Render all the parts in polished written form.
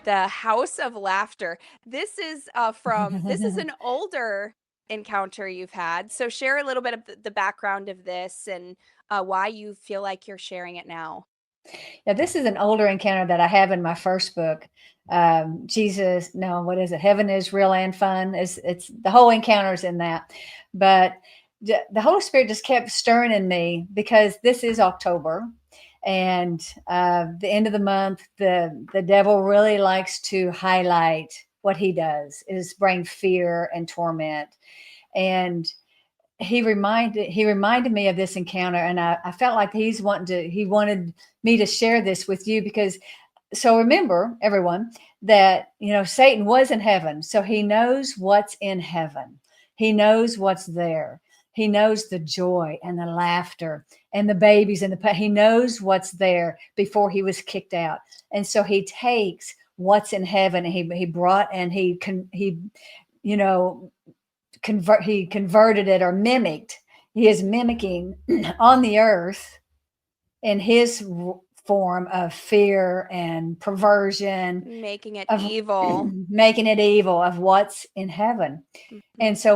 The House of Laughter. This is this is an older encounter you've had. So share a little bit of the background of this and why you feel like you're sharing it now. Yeah, this is an older encounter that I have in my first book. Jesus, no, what is it? Heaven is real and fun. It's the whole encounter's in that. But the Holy Spirit just kept stirring in me because this is October, and the end of the month, the devil really likes to highlight what he does is bring fear and torment. And he reminded me of this encounter, and I felt like he wanted me to share this with you because so remember everyone that Satan was in heaven, so he knows what's in heaven. He knows what's there. He knows the joy and the laughter and the babies and he knows what's there before he was kicked out. And so he takes what's in heaven and he brought and he you know he converted it or mimicked. He is mimicking on the earth in his form of fear and perversion, Making it of evil. making it evil of what's in heaven. Mhm. And so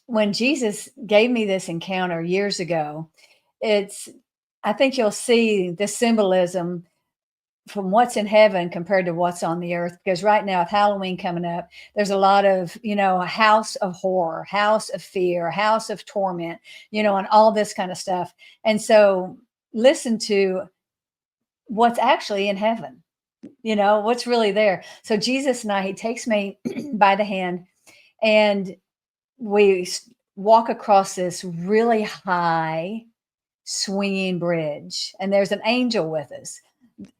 when Jesus gave me this encounter years ago, I think you'll see the symbolism from what's in heaven compared to what's on the earth. Because right now with Halloween coming up, there's a lot of, a house of horror, house of fear, house of torment, and all this kind of stuff. And so listen to what's actually in heaven, what's really there. So Jesus and he takes me by the hand and we walk across this really high swinging bridge, and there's an angel with us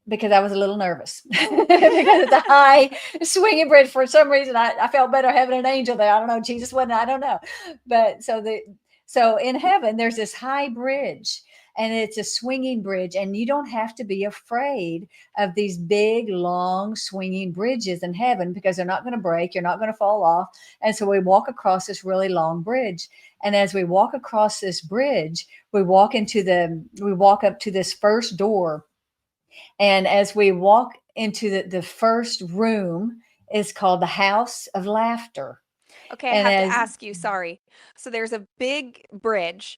because I was a little nervous because it's a high swinging bridge. For some reason, I felt better having an angel there. I don't know. Jesus wasn't, I don't know. But so in heaven, there's this high bridge and it's a swinging bridge, and you don't have to be afraid of these big, long swinging bridges in heaven because they're not going to break. You're not going to fall off. And so we walk across this really long bridge. And as we walk across this bridge, we walk up to this first door. And as we walk into the first room, is called the House of Laughter. Okay, I And have to as ask you, sorry. So there's a big bridge.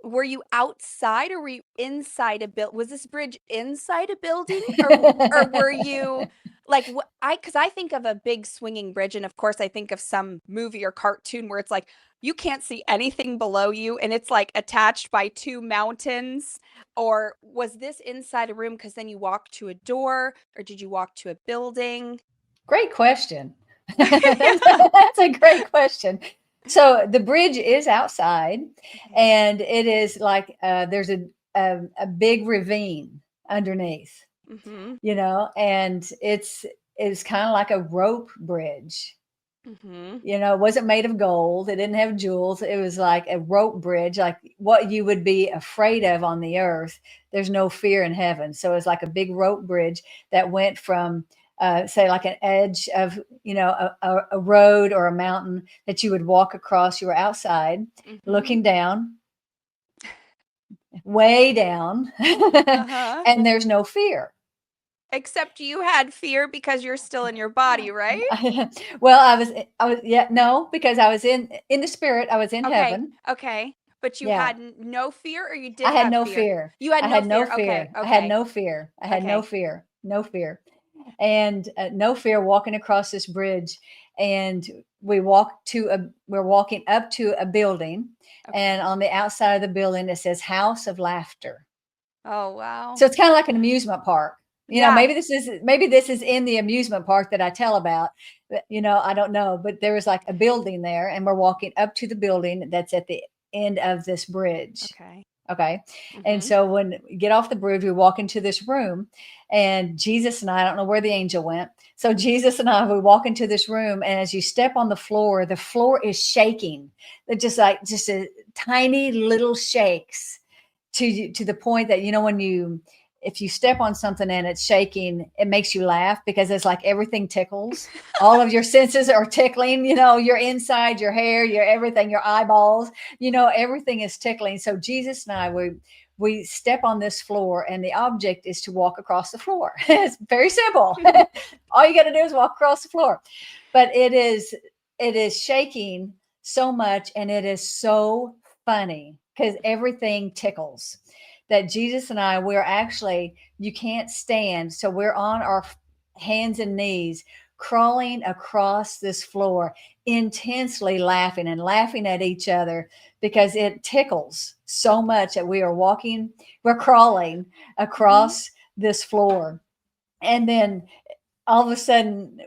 Were you outside or were you inside a build? Was this bridge inside a building or were you like because I think of a big swinging bridge and of course I think of some movie or cartoon where it's like you can't see anything below you and it's like attached by two mountains, or was this inside a room because then you walked to a door, or did you walk to a building? great question. That's a great question. So the bridge is outside, Okay. and it is like there's a big ravine underneath, Mm-hmm. and it's kind of like a rope bridge. Mm-hmm. It wasn't made of gold. It didn't have jewels. It was like a rope bridge, like what you would be afraid of on the earth. There's no fear in heaven. So it's like a big rope bridge that went from, say, like an edge of, a road or a mountain that you would walk across. You were outside Mm-hmm. looking down, way down, Uh-huh. and there's no fear. Except you had fear because you're still in your body, right? Well, yeah, no, because I was in the spirit. I was in Okay. heaven. Okay. But you Yeah. had no fear or you I did had have no fear? fear. You had I no had no fear. Okay. fear. I had Okay. no fear. I had no Okay. fear. No fear. And no fear walking across this bridge. And we're walking up to a building. And Okay. on the outside of the building, it says House of Laughter. Oh, wow. So it's kind of like an amusement park. Yeah. Maybe this is in the amusement park that I tell about. But, I don't know. But there was like a building there, and we're walking up to the building that's at the end of this bridge. Okay. Okay. And Mm-hmm. so when we get off the bridge, we walk into this room, and Jesus and I don't know where the angel went. So Jesus and I, we walk into this room, and as you step on the floor is shaking. It just a tiny little shakes to the point that, if you step on something and it's shaking, it makes you laugh because it's like everything tickles. All of your senses are tickling, your inside, your hair, your everything, your eyeballs, everything is tickling. So Jesus and I, we step on this floor, and the object is to walk across the floor. It's very simple. All you got to do is walk across the floor. But it is shaking so much, and it is so funny because everything tickles. That Jesus and I, we're actually, you can't stand. So we're on our hands and knees crawling across this floor, intensely laughing and laughing at each other because it tickles so much that we're crawling Mhm. across this floor. And then all of a sudden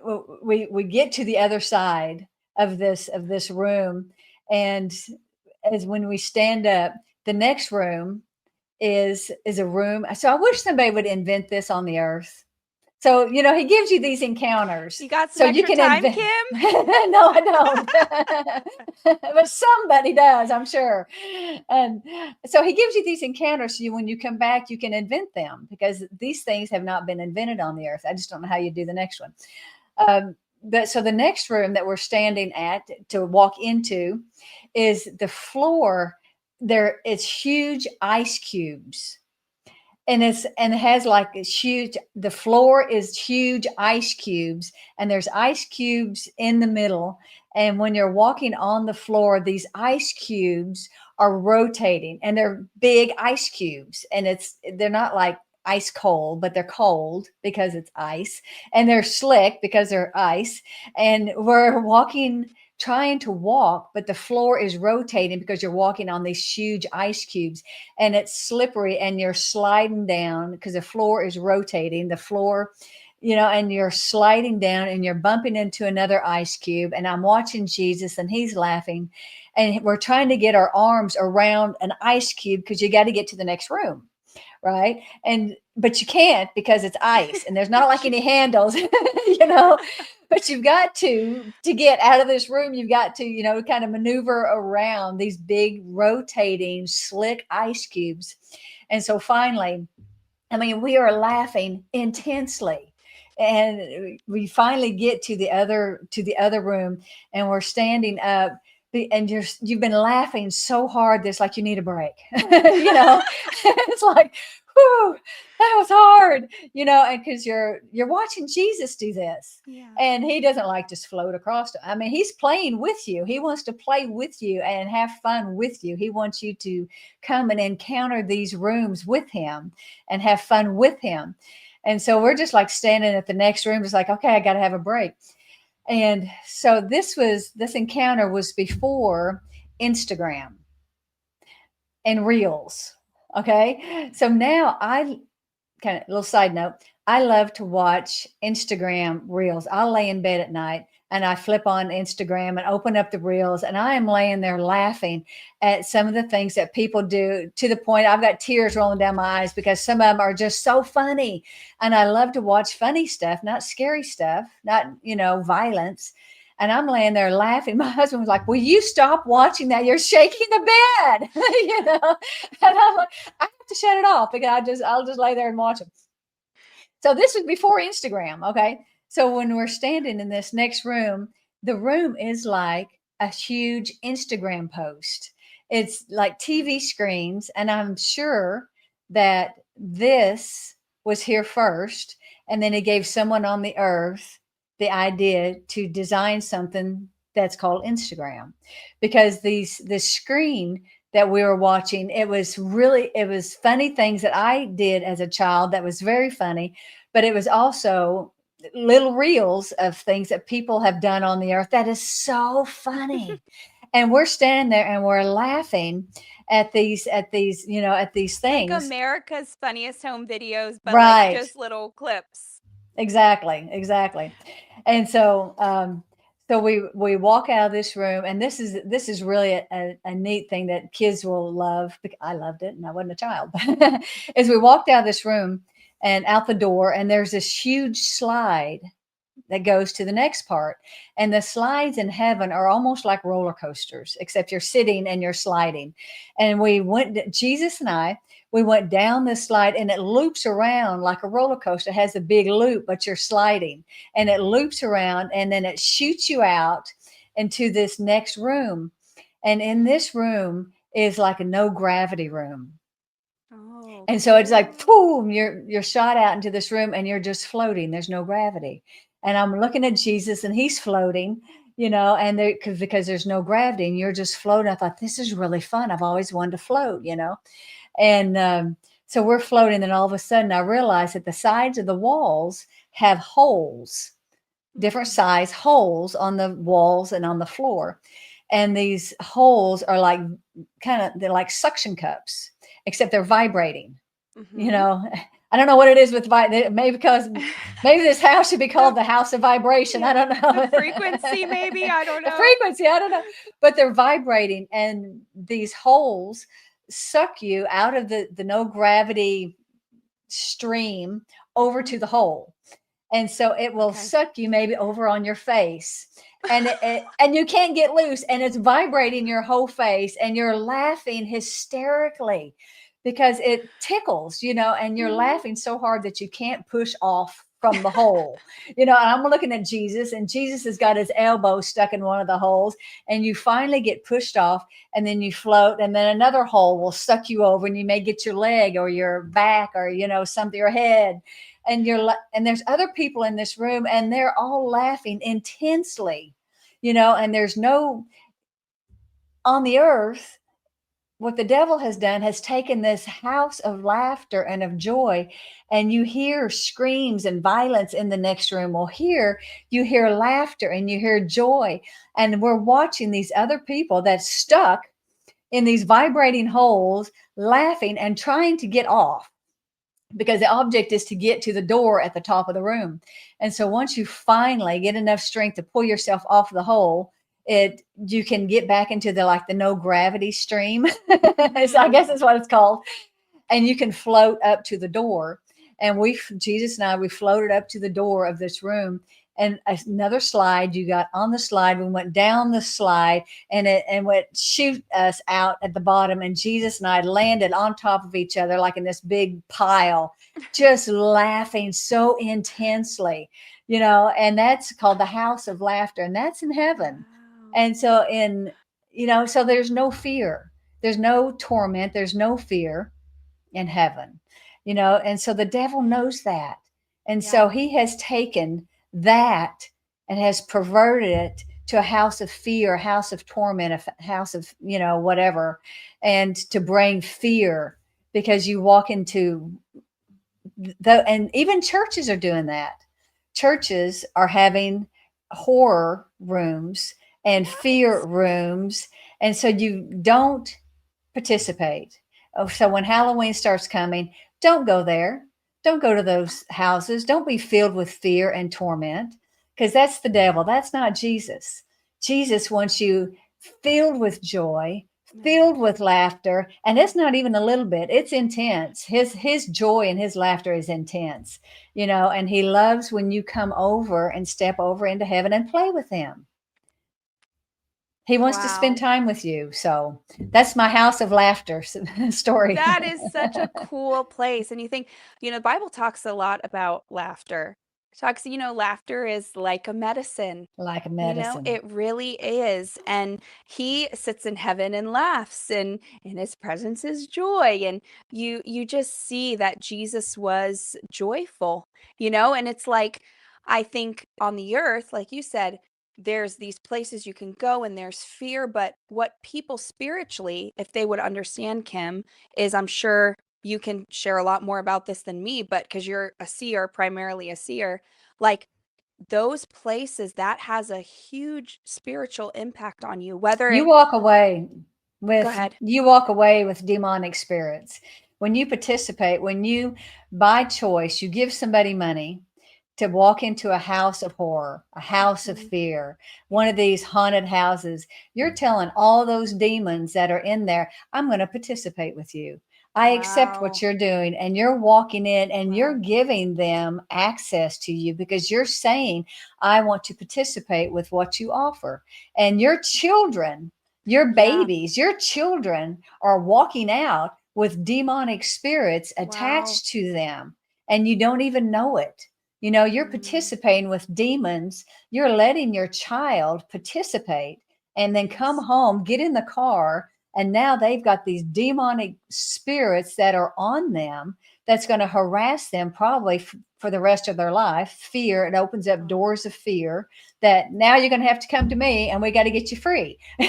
we get to the other side of this room, and as when we stand up, the next room is a room. So I wish somebody would invent this on the earth. So, he gives you these encounters You got some so you extra can time, invent. Kim? No, I don't. But somebody does, I'm sure. And so he gives you these encounters so when you come back, you can invent them because these things have not been invented on the earth. I just don't know how you do the next one. But so the next room that we're standing at to walk into is the floor. There, it's huge ice cubes, and it has like this huge, the floor is huge ice cubes, and there's ice cubes in the middle. And when you're walking on the floor, these ice cubes are rotating, and they're big ice cubes, and they're not like ice cold, but they're cold because it's ice, and they're slick because they're ice. And we're walking, trying to walk, but the floor is rotating because you're walking on these huge ice cubes, and it's slippery, and you're sliding down because the floor is rotating. The floor, and you're sliding down, and you're bumping into another ice cube. And I'm watching Jesus, and he's laughing, and we're trying to get our arms around an ice cube because you got to get to the next room, right? But you can't because it's ice, and there's not like any handles, but you've got to get out of this room. You've got to, kind of maneuver around these big rotating slick ice cubes. And so finally, I mean, we are laughing intensely, and we finally get to the other room, and we're standing up, and you've been laughing so hard that's like you need a break. It's like, whew, that was hard, and because you're watching Jesus do this, Yeah. and he doesn't like just float across. I mean, he's playing with you. He wants to play with you and have fun with you. He wants you to come and encounter these rooms with him and have fun with him. And so we're just like standing at the next room, just like, okay, I got to have a break. And so this encounter was before Instagram and Reels. Okay. So now I kind of little side note, I love to watch Instagram Reels. I'll lay in bed at night and I flip on Instagram and open up the Reels, and I am laying there laughing at some of the things that people do, to the point I've got tears rolling down my eyes because some of them are just so funny. And I love to watch funny stuff, not scary stuff, not, violence. And I'm laying there laughing. My husband was like, "Will you stop watching that? You're shaking the bed." And I'm like, I have to shut it off because I'll just lay there and watch them. So this was before Instagram. Okay. So when we're standing in this next room, the room is like a huge Instagram post. It's like TV screens. And I'm sure that this was here first. And then it gave someone on the earth the idea to design something that's called Instagram, because this screen that we were watching, it was funny things that I did as a child that was very funny, but it was also little reels of things that people have done on the earth that is so funny. And we're standing there and we're laughing at these Like things. America's Funniest Home Videos, but like Right. just little clips. Exactly. And so we walk out of this room, and this is really a neat thing that kids will love. I loved it, and I wasn't a child. As we walked out of this room and out the door, and there's this huge slide that goes to the next part. And the slides in heaven are almost like roller coasters, except you're sitting and you're sliding. And Jesus and I, we went down this slide, and it loops around like a roller coaster. It has a big loop, but you're sliding, and it loops around, and then it shoots you out into this next room. And in this room is like a no gravity room. Oh, And so it's like, cool. boom, you're shot out into this room and you're just floating. There's no gravity. And I'm looking at Jesus and he's floating, and because there's no gravity and you're just floating. I thought, this is really fun. I've always wanted to float. And so we're floating. And all of a sudden I realized that the sides of the walls have holes, different Mhm. size holes on the walls and on the floor. And these holes are like they're like suction cups, except they're vibrating. you Mhm. know I don't know what it is with maybe this house should be called The the house of vibration. I yeah, don't the know. frequency maybe, I don't The know. frequency, I don't know, but they're vibrating, and these holes suck you out of the no gravity stream over Mhm. to the hole, and so it will Okay. suck you maybe over on your face, and you can't get loose, and it's vibrating your whole face, and you're laughing hysterically because it tickles, and you're Mhm. laughing so hard that you can't push off from the hole. And I'm looking at Jesus, and Jesus has got his elbow stuck in one of the holes, and you finally get pushed off, and then you float, and then another hole will suck you over, and you may get your leg or your back or something, your head, and there's other people in this room and they're all laughing intensely, and there's no on the earth. What the devil has done has taken this house of laughter and of joy, and you hear screams and violence in the next room. Well, here you hear laughter and you hear joy, and we're watching these other people that's stuck in these vibrating holes laughing and trying to get off, because the object is to get to the door at the top of the room. And so once you finally get enough strength to pull yourself off the hole, you can get back into the no gravity stream. So I Mhm. guess that's what it's called. And you can float up to the door. And Jesus and I, we floated up to the door of this room, and another slide. You got on the slide. We went down the slide, and it went shoot us out at the bottom. And Jesus and I landed on top of each other like in this big pile, just laughing so intensely, And that's called the house of laughter, and that's in heaven. Wow. And so so there's no fear, there's no torment, there's no fear in heaven, and so the devil knows that. And Yeah. so he has taken that and has perverted it to a house of fear, a house of torment, a house of, whatever, and to bring fear, because you walk into and even churches are doing that. Churches are having horror rooms and fear What? rooms. And so you don't participate. Oh, so when Halloween starts coming, don't go there. Don't go to those houses. Don't be filled with fear and torment, because that's the devil. That's not Jesus. Jesus wants you filled with joy, Man. filled with laughter, and it's not even a little bit. It's intense. His joy and his laughter is intense, and he loves when you come over and step over into heaven and play with him. He wants to spend Wow. time with you. So that's my house of laughter story. That is such a cool place. And you think, the Bible talks a lot about laughter. It talks, laughter is like a medicine. Like a medicine. It really is. And he sits in heaven and laughs, and in his presence is joy. And you just see that Jesus was joyful, and it's like, I think on the earth, like you said, there's these places you can go and there's fear, but what people spiritually, if they would understand Kim, is, I'm sure you can share a lot more about this than me, but because you're a seer, primarily a seer, like those places, that has a huge spiritual impact on you, whether You it, walk away go with ahead. you walk away with demonic spirits. When you participate, when you by choice, you give somebody money to walk into a house of horror, a house of Mhm. fear, one Yeah. of these haunted houses, you're telling all those demons that are in there, I'm going to participate with you. I accept what Wow. you're doing, and you're walking in and you're Wow. giving them access to you, because you're saying, I want to participate with what you offer. And your children, your Yeah. babies, your children are walking out with demonic spirits Wow. attached to them, and you don't even know it. You're Mm. participating with demons. You're letting your child participate and then come Yes. home, get in the car, And now they've got these demonic spirits that are on them that's going to harass them probably for the rest of their life. Fear, it opens up doors of fear that now you're going to have to come to me and we got to get you free. We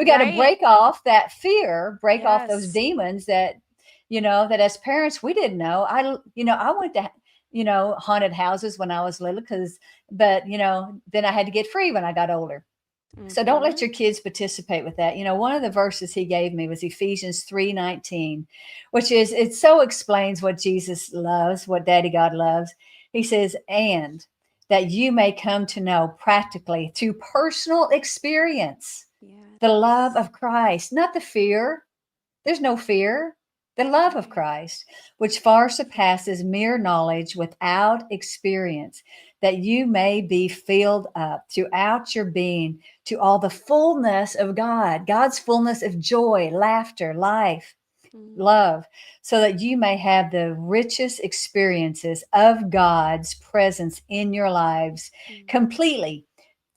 got to break off that fear, break off those demons that, that as parents, we didn't know. I went to, haunted houses when I was little but then I had to get free when I got older. So don't let your kids participate with that. One of the verses he gave me was Ephesians 3:19, which is, it so explains what Jesus loves, what Daddy God loves. He says, and that you may come to know practically through personal experience, the love of Christ, not the fear. There's no fear. The love of Christ, which far surpasses mere knowledge without experience, that you may be filled up throughout your being to all the fullness of God, God's fullness of joy, laughter, life, love, so that you may have the richest experiences of God's presence in your lives, completely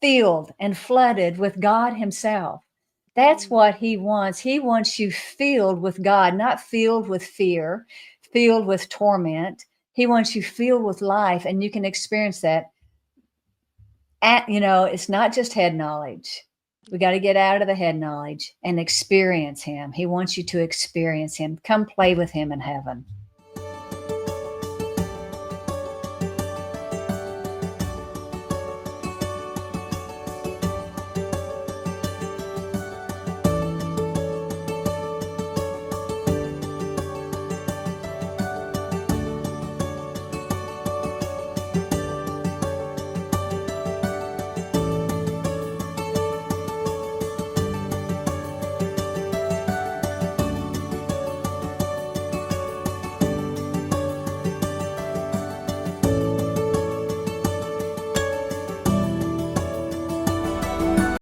filled and flooded with God himself. That's what he wants. He wants you filled with God, not filled with fear, filled with torment. He wants you filled with life, and you can experience that. It's not just head knowledge. We got to get out of the head knowledge and experience him. He wants you to experience him. Come play with him in heaven.